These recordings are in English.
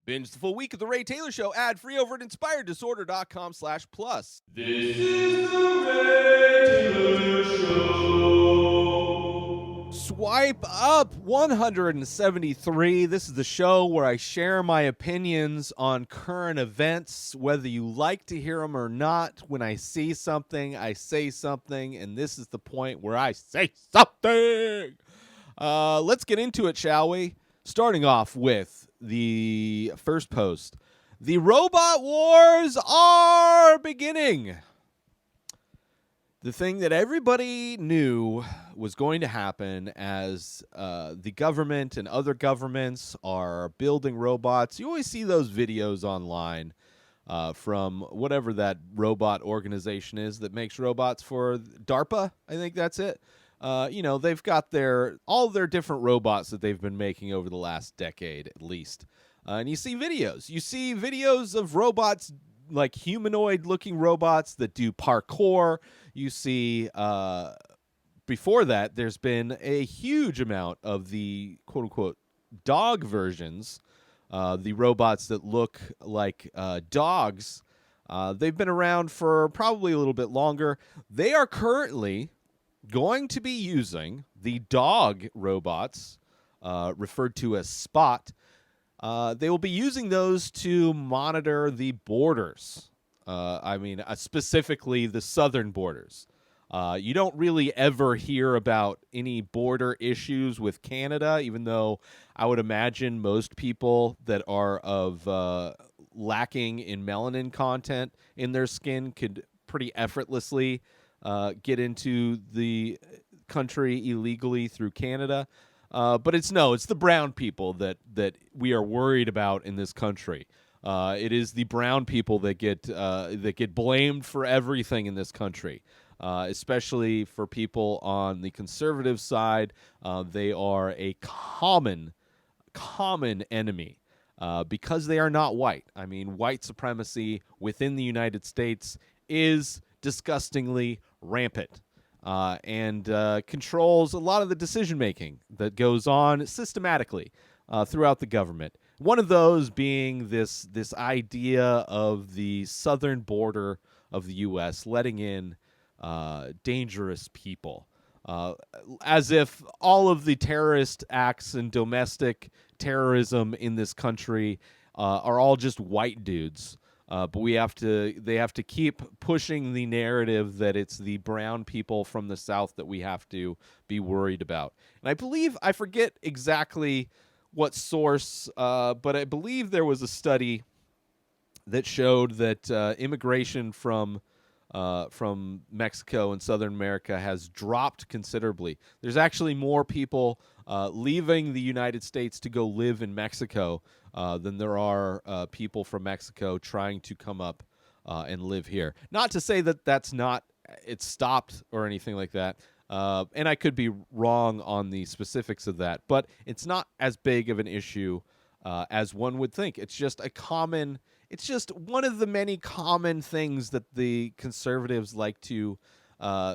Binge the full week of The Ray Taylor Show ad-free over at inspireddisorder.com/plus. This is The Ray Taylor Show. Swipe up 173. This is the show where I share my opinions on current events, whether you like to hear them or not. When I see something, I say something, and this is the point where I say something. Let's get into it, shall we? Starting off with the first post. The robot wars are beginning. The thing that everybody knew was going to happen as the government and other governments are building robots. You always see those videos online from whatever that robot organization is that makes robots for DARPA. I think that's it. They've got all their different robots that they've been making over the last decade at least. And you see videos. You see videos of robots, like humanoid-looking robots that do parkour. You see, before that, there's been a huge amount of the quote-unquote dog versions, the robots that look like dogs. They've been around for probably a little bit longer. They are currently going to be using the dog robots, referred to as Spot. They will be using those to monitor the borders. Specifically the southern borders. You don't really ever hear about any border issues with Canada, even though I would imagine most people that are lacking in melanin content in their skin could pretty effortlessly get into the country illegally through Canada. But it's the brown people that we are worried about in this country. It is the brown people that get blamed for everything in this country, especially for people on the conservative side. They are a common enemy because they are not white. I mean, white supremacy within the United States is disgustingly rampant. And controls a lot of the decision-making that goes on systematically throughout the government. One of those being this idea of the southern border of the U.S. letting in dangerous people, as if all of the terrorist acts and domestic terrorism in this country are all just white dudes. But they have to keep pushing the narrative that it's the brown people from the South that we have to be worried about. And I forget exactly what source, but I believe there was a study that showed that immigration from Mexico and Southern America has dropped considerably. There's actually more people leaving the United States to go live in Mexico than there are people from Mexico trying to come up and live here. Not to say that it's stopped or anything like that. And I could be wrong on the specifics of that, but it's not as big of an issue as one would think. It's just one of the many common things that the conservatives like to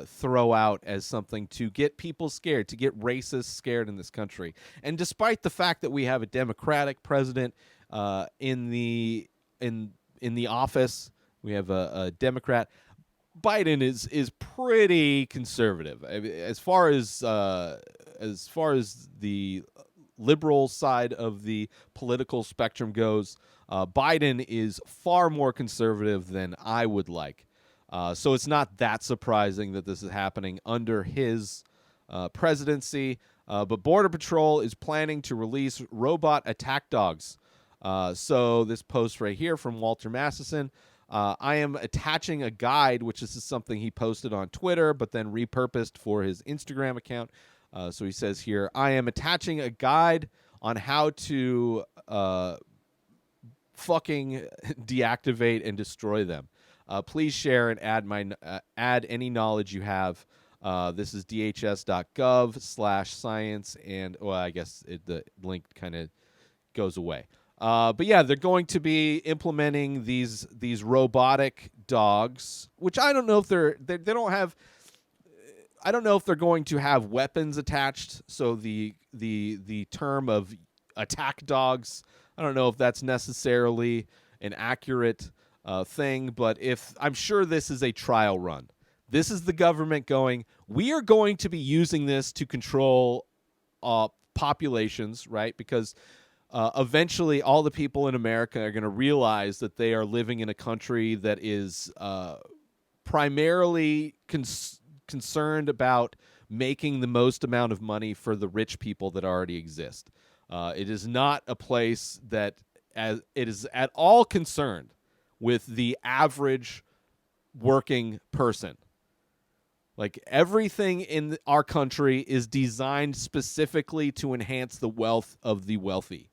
throw out as something to get people scared, to get racists scared in this country. And despite the fact that we have a Democratic president in the office, we have a Democrat. Biden is pretty conservative. As far as the liberal side of the political spectrum goes, Biden is far more conservative than I would like. So it's not that surprising that this is happening under his presidency. But Border Patrol is planning to release robot attack dogs. So this post right here from Walter Massison. I am attaching a guide, which is something he posted on Twitter, but then repurposed for his Instagram account. So he says here, I am attaching a guide on how to fucking deactivate and destroy them. Please share and add any knowledge you have. This is dhs.gov/science, and I guess the link kind of goes away. But yeah, they're going to be implementing these robotic dogs, which I don't know if they don't have. I don't know if they're going to have weapons attached. So the term of attack dogs I don't know if that's necessarily an accurate thing, but if I'm sure this is a trial run. This is the government going, we are going to be using this to control populations, right? Because eventually all the people in America are going to realize that they are living in a country that is primarily concerned about making the most amount of money for the rich people that already exist. It is not a place that it is at all concerned with the average working person. Like everything in our country is designed specifically to enhance the wealth of the wealthy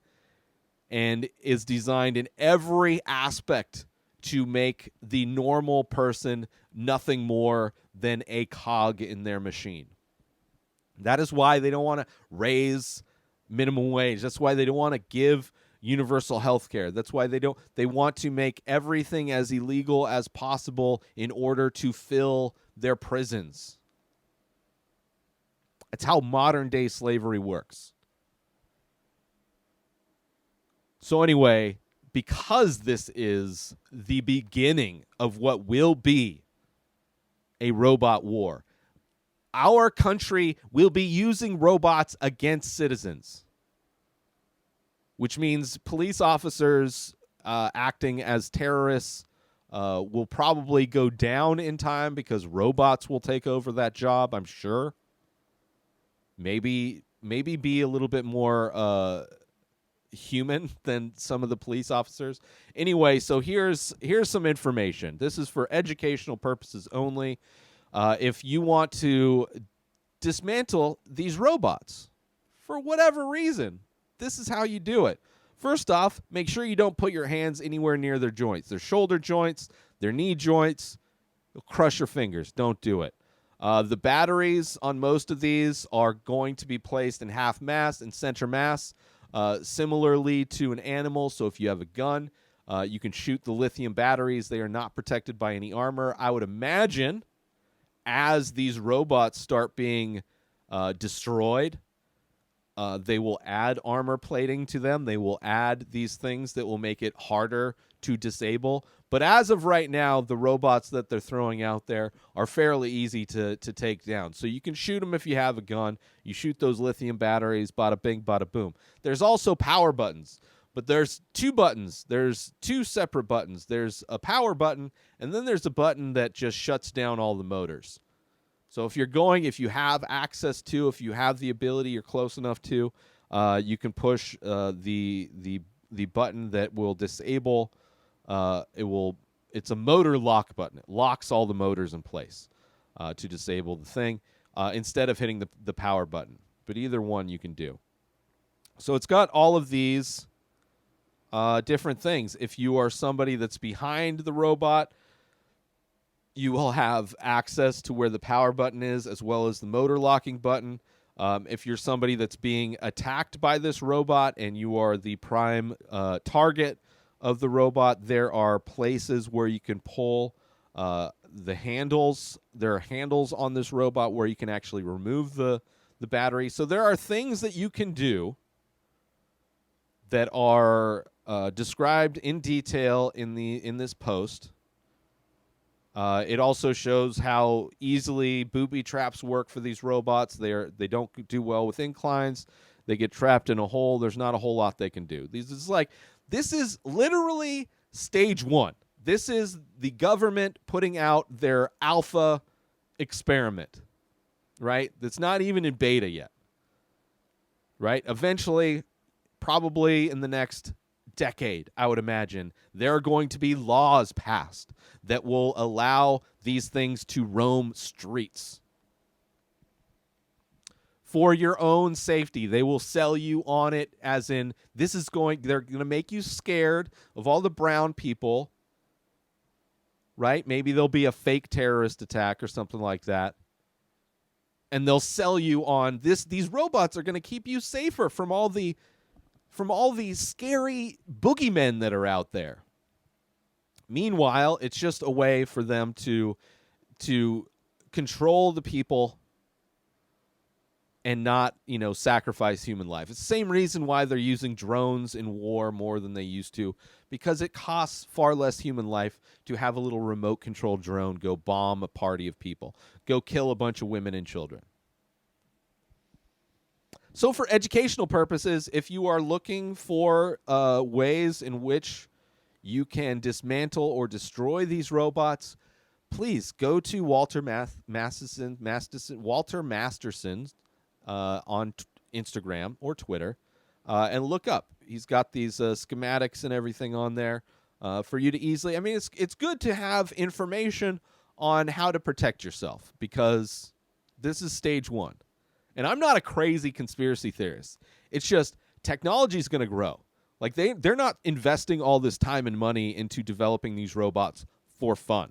and is designed in every aspect to make the normal person nothing more than a cog in their machine. That is why they don't want to raise minimum wage. That's why they don't want to give universal health care. That's why they want to make everything as illegal as possible in order to fill their prisons. That's how modern day slavery works. So anyway, because this is the beginning of what will be a robot war, our country will be using robots against citizens, which means police officers acting as terrorists will probably go down in time because robots will take over that job, I'm sure. Maybe be a little bit more human than some of the police officers. Anyway, so here's some information. This is for educational purposes only. If you want to dismantle these robots for whatever reason, this is how you do it. First off, make sure you don't put your hands anywhere near their joints. Their shoulder joints, their knee joints. You'll crush your fingers. Don't do it. The batteries on most of these are going to be placed in half mass and center mass, similarly to an animal. So if you have a gun, you can shoot the lithium batteries. They are not protected by any armor. I would imagine as these robots start being destroyed, they will add armor plating to them. They will add these things that will make it harder to disable. But as of right now, the robots that they're throwing out there are fairly easy to take down. So you can shoot them if you have a gun. You shoot those lithium batteries, bada bing, bada boom. There's also power buttons, but there's two buttons. There's two separate buttons. There's a power button, and then there's a button that just shuts down all the motors. So if you have access to, if you have the ability, you're close enough to, you can push the button that will disable. It's a motor lock button. It locks all the motors in place to disable the thing instead of hitting the power button. But either one you can do. So it's got all of these different things. If you are somebody that's behind the robot, you will have access to where the power button is as well as the motor locking button. If you're somebody that's being attacked by this robot and you are the prime target of the robot, there are places where you can pull the handles. There are handles on this robot where you can actually remove the battery. So there are things that you can do that are described in detail in this post. It also shows how easily booby traps work for these robots. They don't do well with inclines. They get trapped in a hole. There's not a whole lot they can do. This is literally stage one. This is the government putting out their alpha experiment, right? That's not even in beta yet, right? Eventually, probably in the next decade, I would imagine, there are going to be laws passed that will allow these things to roam streets. For your own safety, they will sell you on it as in, they're going to make you scared of all the brown people, right? Maybe there'll be a fake terrorist attack or something like that. And they'll sell you on this. These robots are going to keep you safer from all the scary boogeymen that are out there. Meanwhile, it's just a way for them to control the people and not, sacrifice human life. It's the same reason why they're using drones in war more than they used to, because it costs far less human life to have a little remote controlled drone go bomb a party of people, go kill a bunch of women and children. So for educational purposes, if you are looking for ways in which you can dismantle or destroy these robots, please go to Walter Masterson on Instagram or Twitter and look up. He's got these schematics and everything on there for you to easily. I mean, it's good to have information on how to protect yourself, because this is stage one. And I'm not a crazy conspiracy theorist. It's just technology is going to grow. Like they're not investing all this time and money into developing these robots for fun.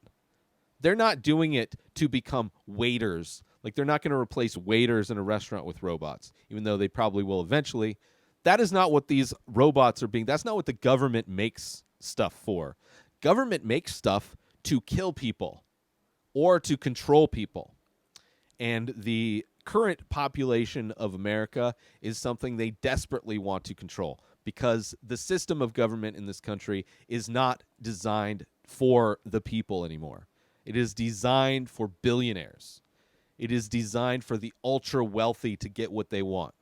They're not doing it to become waiters. Like they're not going to replace waiters in a restaurant with robots, even though they probably will eventually. That is not what these robots are being. That's not what the government makes stuff for. Government makes stuff to kill people or to control people. And the current population of America is something they desperately want to control, because the system of government in this country is not designed for the people anymore. It is designed for billionaires. It is designed for the ultra wealthy to get what they want.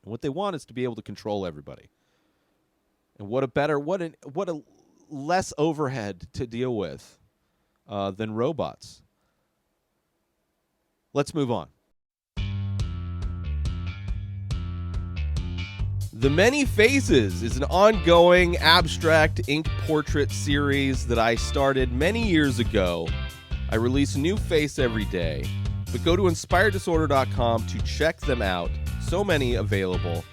And what they want is to be able to control everybody. And what a less overhead to deal with than robots. Let's move on. The Many Faces is an ongoing abstract ink portrait series that I started many years ago. I release a new face every day, but go to inspireddisorder.com to check them out. So many available.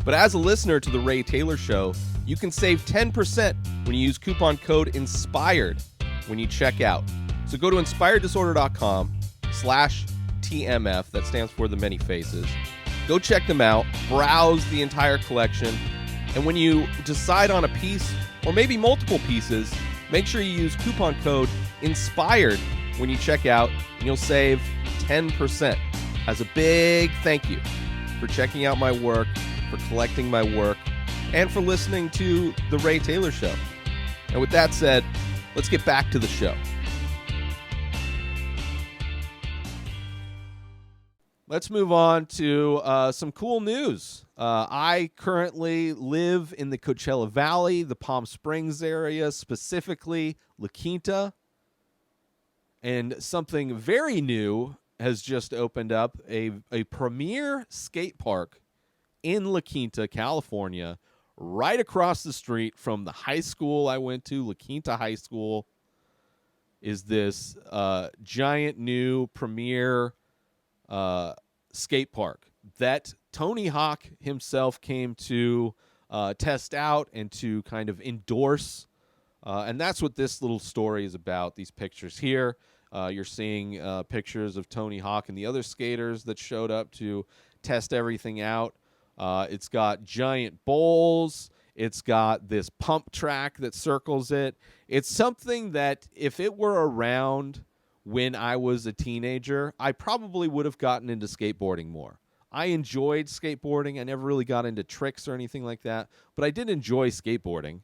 But as a listener to The Ray Taylor Show, you can save 10% when you use coupon code INSPIRED when you check out. So go to inspireddisorder.com/TMF. That stands for The Many Faces. Go check them out, browse the entire collection, and when you decide on a piece, or maybe multiple pieces, make sure you use coupon code INSPIRED when you check out, and you'll save 10%. As a big thank you for checking out my work, for collecting my work, and for listening to The Ray Taylor Show. And with that said, let's get back to the show. Let's move on to some cool news. I currently live in the Coachella Valley, the Palm Springs area, specifically La Quinta. And something very new has just opened up, a premier skate park in La Quinta, California, right across the street from the high school I went to, La Quinta High School, is this giant new premier skate park that Tony Hawk himself came to test out and to kind of endorse. And that's what this little story is about, these pictures here. You're seeing pictures of Tony Hawk and the other skaters that showed up to test everything out. It's got giant bowls. It's got this pump track that circles it. It's something that if it were around when I was a teenager, I probably would have gotten into skateboarding more. I enjoyed skateboarding. I never really got into tricks or anything like that, but I did enjoy skateboarding,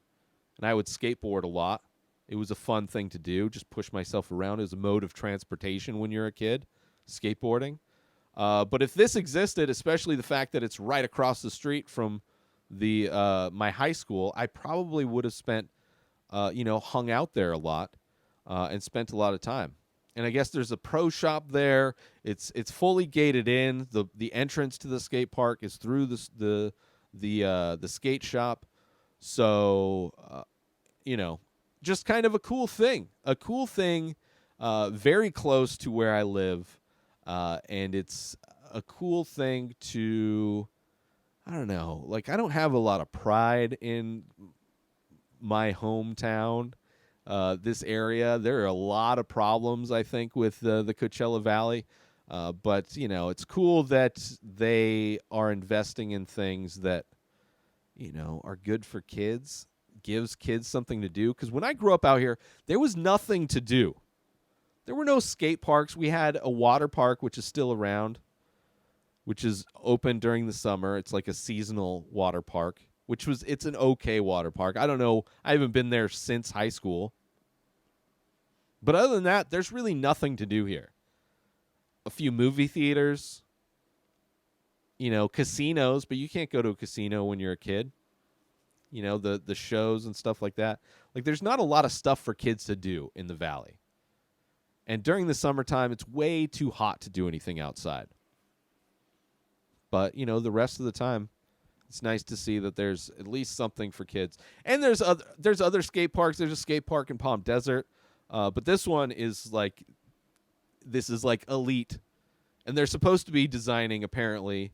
and I would skateboard a lot. It was a fun thing to do, just push myself around as a mode of transportation when you're a kid, skateboarding. But if this existed, especially the fact that it's right across the street from the my high school, I probably would have spent, hung out there a lot and spent a lot of time. And I guess there's a pro shop there. It's fully gated in. The entrance to the skate park is through the skate shop. So, just kind of a cool thing. A cool thing very close to where I live. And it's a cool thing to, I don't know, like I don't have a lot of pride in my hometown. This area, there are a lot of problems, I think, with the Coachella Valley. But, it's cool that they are investing in things that, are good for kids, gives kids something to do. Because when I grew up out here, there was nothing to do. There were no skate parks. We had a water park, which is still around. which is open during the summer. It's like a seasonal water park, it's an okay water park. I don't know. I haven't been there since high school. But other than that, there's really nothing to do here. A few movie theaters, casinos, but you can't go to a casino when you're a kid. The shows and stuff like that. Like, there's not a lot of stuff for kids to do in the valley. And during the summertime, it's way too hot to do anything outside. But, the rest of the time, it's nice to see that there's at least something for kids. And there's other skate parks. There's a skate park in Palm Desert. But this one is like elite. And they're supposed to be designing, apparently,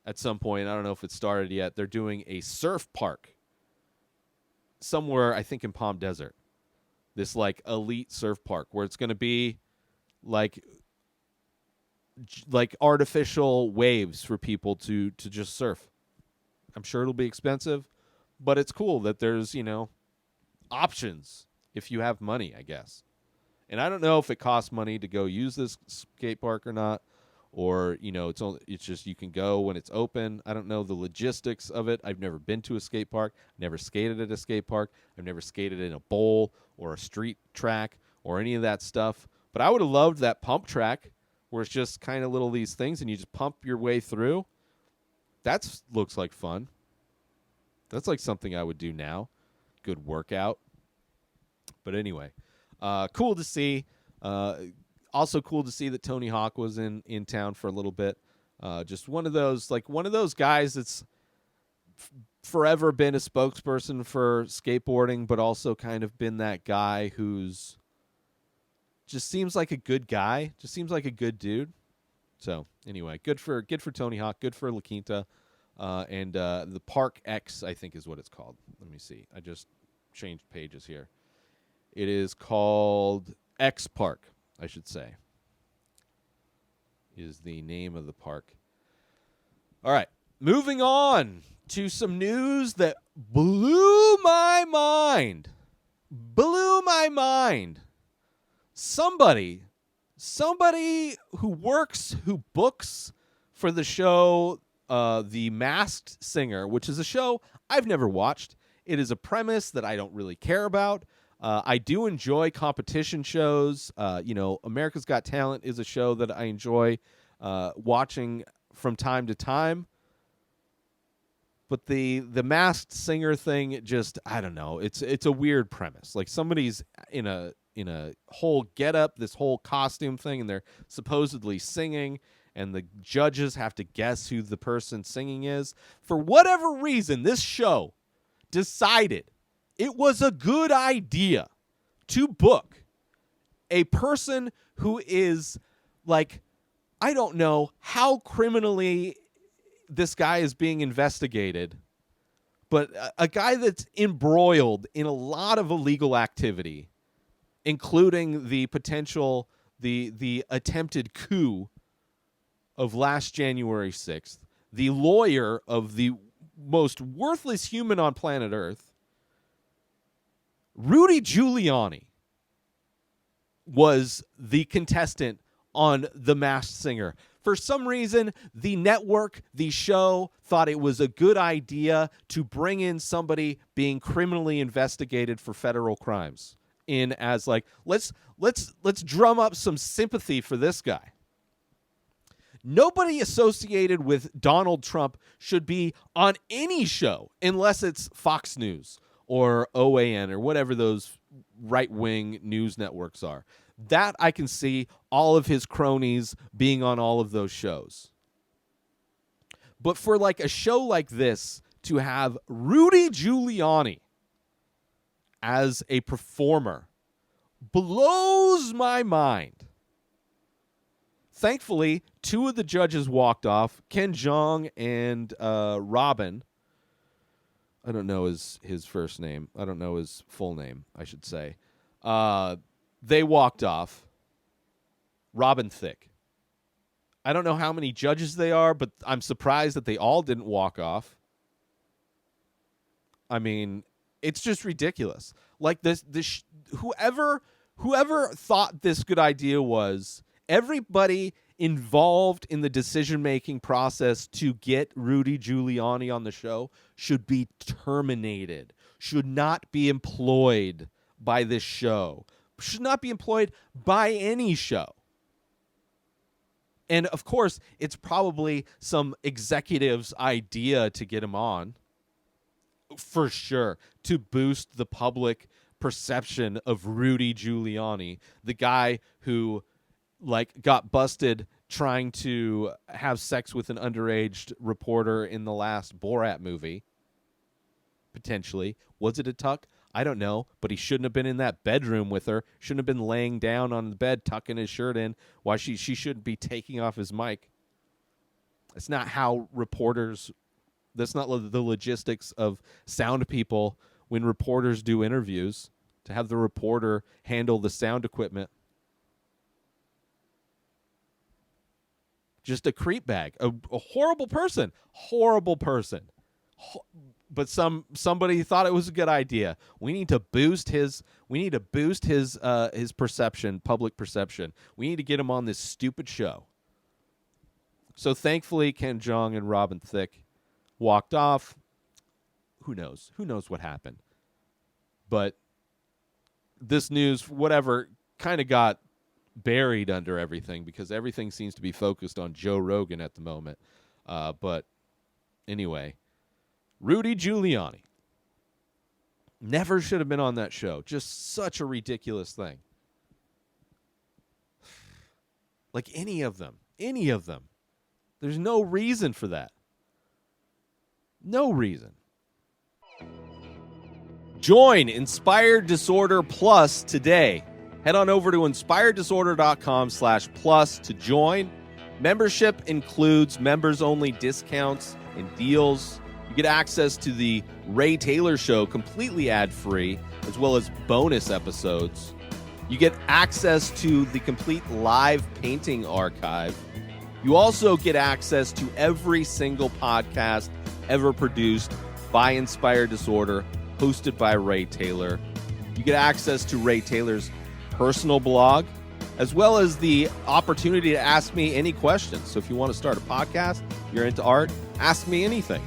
at some point. I don't know if it started yet. They're doing a surf park somewhere, I think, in Palm Desert. This like elite surf park where it's going to be like artificial waves for people to just surf. I'm sure it'll be expensive, but it's cool that there's, options if you have money, I guess. And I don't know if it costs money to go use this skate park or not, or, it's just you can go when it's open. I don't know the logistics of it. I've never been to a skate park, never skated at a skate park. I've never skated in a bowl or a street track or any of that stuff. But I would have loved that pump track where it's just kind of little these things and you just pump your way through. That looks like fun. That's like something I would do now. Good workout. But anyway, cool to see. Also cool to see that Tony Hawk was in town for a little bit. Just one of those guys that's forever been a spokesperson for skateboarding, but also kind of been that guy who's just seems like a good guy. Just seems like a good dude. So anyway, good for Tony Hawk, good for La Quinta, and the Park X, I think is what it's called. Let me see. I just changed pages here. It is called X Park, I should say, is the name of the park. All right, moving on to some news that blew my mind. Blew my mind. Somebody who books for the show The Masked Singer, which is a show I've never watched. It is a premise that I don't really care about. I do enjoy competition shows. America's Got Talent is a show that I enjoy watching from time to time. But the Masked Singer thing, just, I don't know. It's a weird premise. Like, somebody's in a whole getup, this whole costume thing, and they're supposedly singing, and the judges have to guess who the person singing is. For whatever reason, this show decided it was a good idea to book a person who is, like, I don't know how criminally this guy is being investigated, but a guy that's embroiled in a lot of illegal activity, including the potential, the attempted coup of last January 6th, the lawyer of the most worthless human on planet Earth, Rudy Giuliani, was the contestant on The Masked Singer. For some reason, the network, the show, thought it was a good idea to bring in somebody being criminally investigated for federal crimes in as, like, let's drum up some sympathy for this guy. Nobody associated with Donald Trump should be on any show unless it's Fox News or OAN or whatever those right-wing news networks are. That I can see all of his cronies being on all of those shows. But for like a show like this to have Rudy Giuliani as a performer blows my mind. Thankfully, two of the judges walked off, Ken Jeong and Robin. I don't know his first name. I don't know his full name, I should say. They walked off. Robin Thicke. I don't know how many judges they are, but I'm surprised that they all didn't walk off. I mean, it's just ridiculous. Like whoever thought this good idea was, everybody involved in the decision-making process to get Rudy Giuliani on the show should be terminated, should not be employed by this show, should not be employed by any show. And, of course, it's probably some executive's idea to get him on, for sure, to boost the public perception of Rudy Giuliani, the guy who got busted trying to have sex with an underage reporter in the last Borat movie. Potentially. Was it a tuck? I don't know, but he shouldn't have been in that bedroom with her. Shouldn't have been laying down on the bed, tucking his shirt in. Why she shouldn't be taking off his mic. It's not how reporters, that's not the logistics of sound people when reporters do interviews, to have the reporter handle the sound equipment. Just a creep bag, a horrible person, but somebody thought it was a good idea. We need to boost his perception, public perception. We need to get him on this stupid show. So thankfully, Ken Jeong and Robin Thicke walked off. Who knows? Who knows what happened? But this news, whatever, kind of got buried under everything because everything seems to be focused on Joe Rogan at the moment. But anyway, Rudy Giuliani never should have been on that show. Just such a ridiculous thing. Like any of them. There's no reason for that. No reason. Join Inspired Disorder Plus today. Head on over to inspireddisorder.com/plus to join. Membership includes members-only discounts and deals. You get access to the Ray Taylor Show completely ad-free, as well as bonus episodes. You get access to the complete live painting archive. You also get access to every single podcast ever produced by Inspired Disorder, hosted by Ray Taylor. You get access to Ray Taylor's personal blog, as well as the opportunity to ask me any questions. So if you want to start a podcast, you're into art, ask me anything.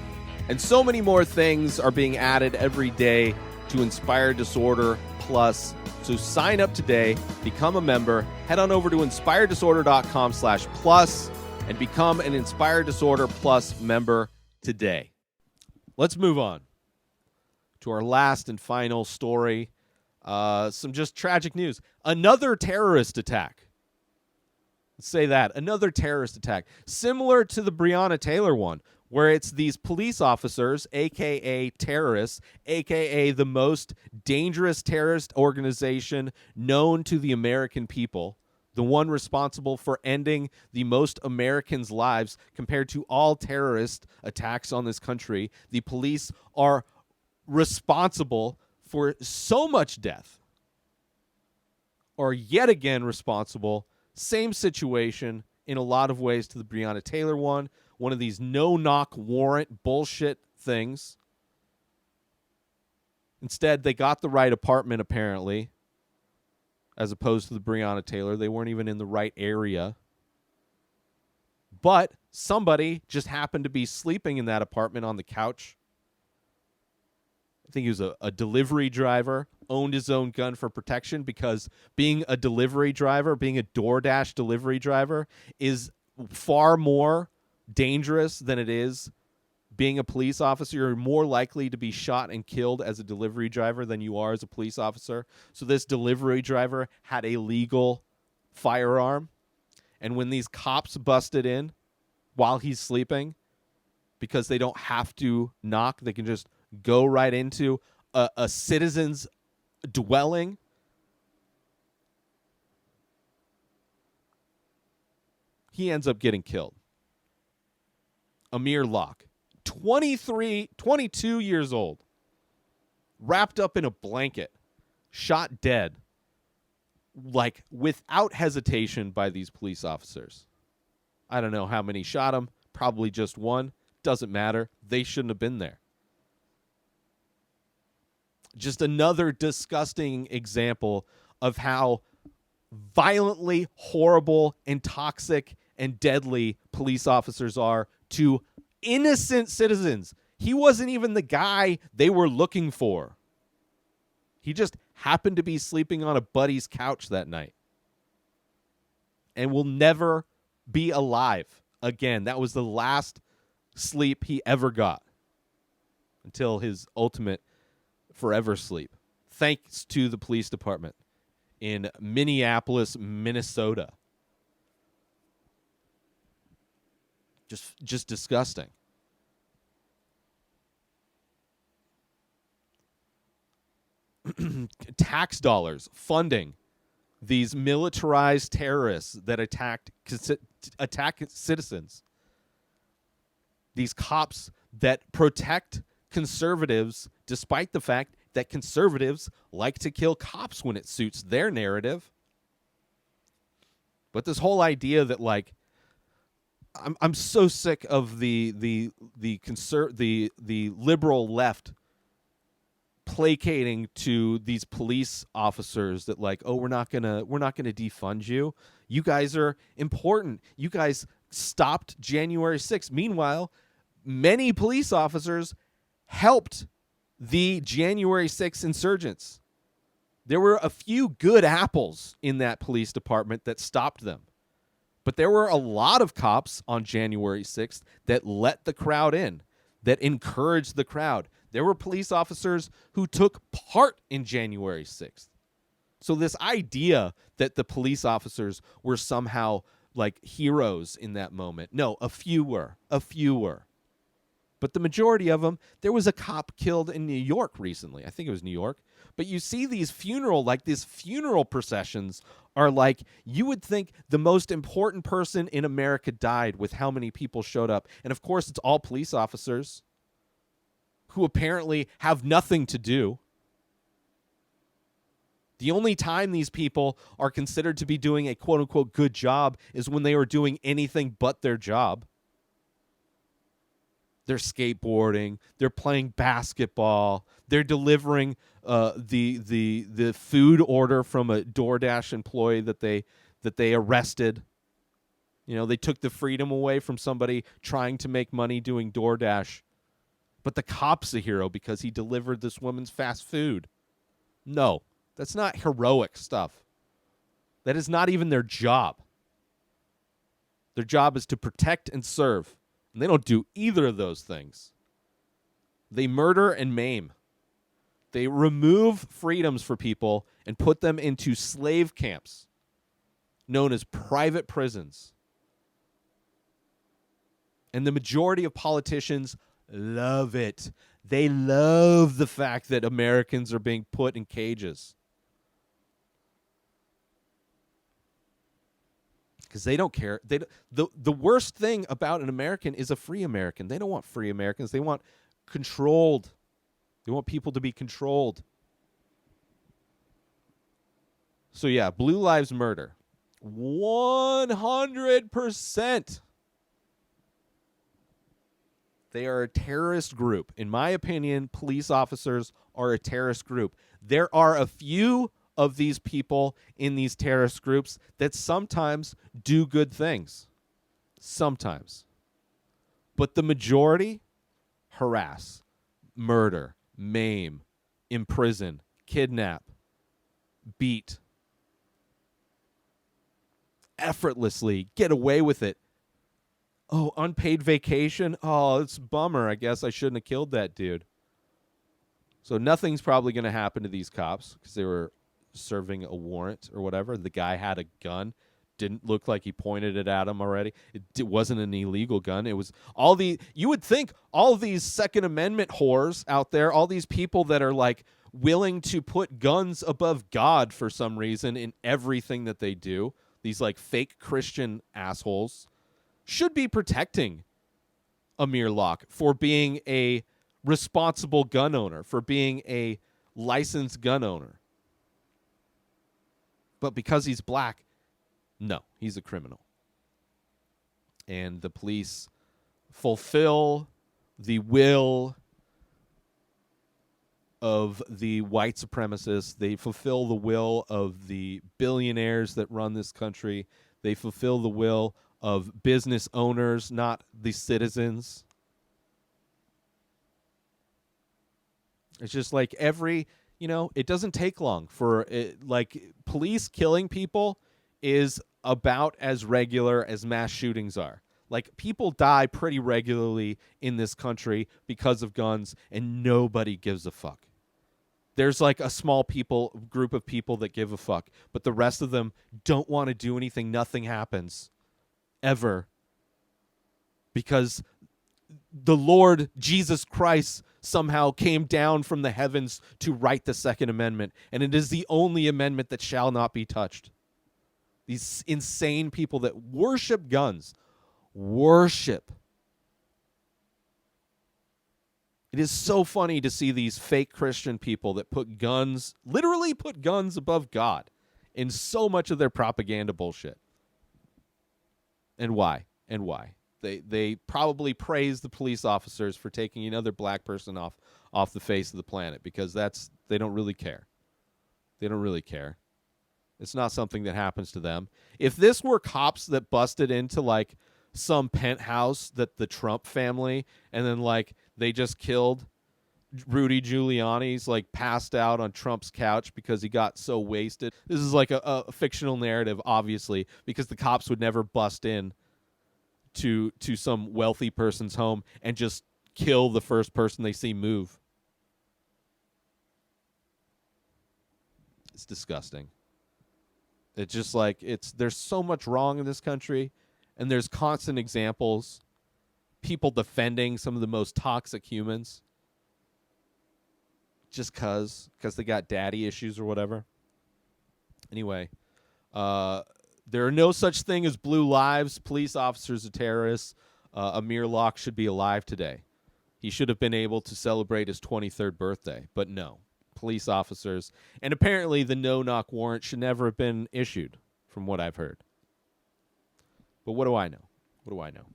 And so many more things are being added every day to Inspired Disorder Plus. So sign up today, become a member, head on over to inspireddisorder.com/plus and become an Inspired Disorder Plus member today. Let's move on to our last and final story. Some just tragic news. Another terrorist attack. Let's say that. Another terrorist attack. Similar to the Breonna Taylor one, where it's these police officers, a.k.a. terrorists, a.k.a. the most dangerous terrorist organization known to the American people, the one responsible for ending the most Americans' lives compared to all terrorist attacks on this country. The police are responsible for so much death, are yet again responsible. Same situation in a lot of ways to the Breonna Taylor one of these no-knock warrant bullshit things. Instead, they got the right apartment, apparently, as opposed to the Breonna Taylor. They weren't even in the right area. But somebody just happened to be sleeping in that apartment on the couch. I think he was a delivery driver, owned his own gun for protection, because being a delivery driver, being a DoorDash delivery driver, is far more dangerous than it is being a police officer. You're more likely to be shot and killed as a delivery driver than you are as a police officer. So this delivery driver had a legal firearm, and when these cops busted in while he's sleeping, because they don't have to knock, they can just go right into a citizen's dwelling. He ends up getting killed. Amir Locke, 22 years old, wrapped up in a blanket, shot dead, like without hesitation by these police officers. I don't know how many shot him, probably just one. Doesn't matter. They shouldn't have been there. Just another disgusting example of how violently horrible and toxic and deadly police officers are to innocent citizens. He wasn't even the guy they were looking for. He just happened to be sleeping on a buddy's couch that night and will never be alive again. That was the last sleep he ever got until his ultimate forever sleep. Thanks to the police department in Minneapolis, Minnesota. Just disgusting. Tax dollars funding these militarized terrorists that attack citizens. These cops that protect conservatives, despite the fact that conservatives like to kill cops when it suits their narrative. But this whole idea that, like, I'm so sick of the liberal left placating to these police officers that, like, oh, we're not gonna defund you. You guys are important. You guys stopped January 6th. Meanwhile, many police officers helped the January 6th insurgents. There were a few good apples in that police department that stopped them. But there were a lot of cops on January 6th that let the crowd in, that encouraged the crowd. There were police officers who took part in January 6th. So this idea that the police officers were somehow like heroes in that moment. No, a few were. But the majority of them, there was a cop killed in New York recently. I think it was New York. But you see these funeral processions are like, you would think the most important person in America died with how many people showed up. And of course, it's all police officers who apparently have nothing to do. The only time these people are considered to be doing a quote-unquote good job is when they are doing anything but their job. They're skateboarding. They're playing basketball. They're delivering the food order from a DoorDash employee that they arrested. You know, they took the freedom away from somebody trying to make money doing DoorDash. But the cop's a hero because he delivered this woman's fast food. No, that's not heroic stuff. That is not even their job. Their job is to protect and serve. And they don't do either of those things. They murder and maim. They remove freedoms for people and put them into slave camps known as private prisons. And the majority of politicians love it. They love the fact that Americans are being put in cages. Because they don't care. The worst thing about an American is a free American. They don't want free Americans. They want controlled. They want people to be controlled. So yeah, Blue Lives Matter. 100%. They are a terrorist group. In my opinion, police officers are a terrorist group. There are a few of these people in these terrorist groups that sometimes do good things. Sometimes. But the majority harass, murder, maim, imprison, kidnap, beat, effortlessly get away with it. Oh, unpaid vacation? Oh, it's a bummer. I guess I shouldn't have killed that dude. So nothing's probably going to happen to these cops because they were serving a warrant or whatever. The guy had a gun. Didn't look like he pointed it at him already. It wasn't an illegal gun. It was you would think all these Second Amendment whores out there, all these people that are like willing to put guns above God for some reason in everything that they do, these like fake Christian assholes, should be protecting Amir Locke for being a responsible gun owner, for being a licensed gun owner. But because he's black, no, he's a criminal. And the police fulfill the will of the white supremacists. They fulfill the will of the billionaires that run this country. They fulfill the will of business owners, not the citizens. It's just like it doesn't take long for it. Like, police killing people is about as regular as mass shootings are. Like, people die pretty regularly in this country because of guns, and nobody gives a fuck. There's like a small group of people that give a fuck, but the rest of them don't want to do anything. Nothing happens ever because the Lord Jesus Christ somehow came down from the heavens to write the Second Amendment, and it is the only amendment that shall not be touched. These insane people that worship guns. Worship. It is so funny to see these fake Christian people that literally put guns above God in so much of their propaganda bullshit. And why? They probably praise the police officers for taking another black person off the face of the planet because they don't really care. They don't really care. It's not something that happens to them. If this were cops that busted into like some penthouse that the Trump family, and then like they just killed Rudy Giuliani's like passed out on Trump's couch because he got so wasted. This is like a fictional narrative, obviously, because the cops would never bust in to some wealthy person's home and just kill the first person they see move. It's disgusting. It's just like there's so much wrong in this country, and there's constant examples, people defending some of the most toxic humans just because they got daddy issues or whatever. Anyway, there are no such thing as blue lives. Police officers are terrorists. Amir Locke should be alive today. He should have been able to celebrate his 23rd birthday, but no. Police officers, and apparently the no-knock warrant should never have been issued, from what I've heard. But what do I know? What do I know?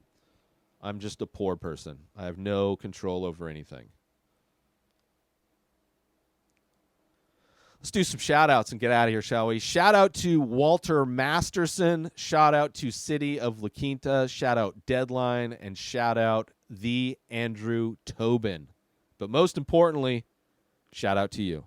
I'm just a poor person. I have no control over anything. Let's do some shout-outs and get out of here, shall we? Shout out to Walter Masterson. Shout out to City of La Quinta. Shout out Deadline. And shout out the Andrew Tobin. But most importantly, shout out to you.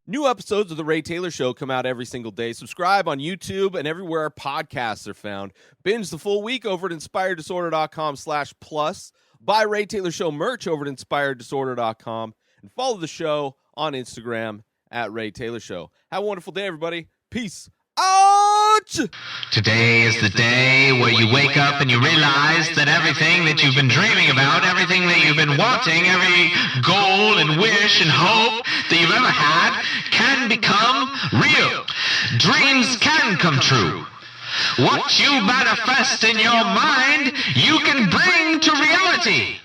New episodes of The Ray Taylor Show come out every single day. Subscribe on YouTube and everywhere our podcasts are found. Binge the full week over at inspireddisorder.com/plus. Buy Ray Taylor Show merch over at inspireddisorder.com. And follow the show on Instagram at Ray Taylor Show. Have a wonderful day, everybody. Peace out! Today is the day where you wake up and you realize that everything that you've been dreaming about, everything that you've been wanting, every goal and wish and hope that you've ever had can become real. Dreams can come true. What you manifest in your mind, you can bring to reality.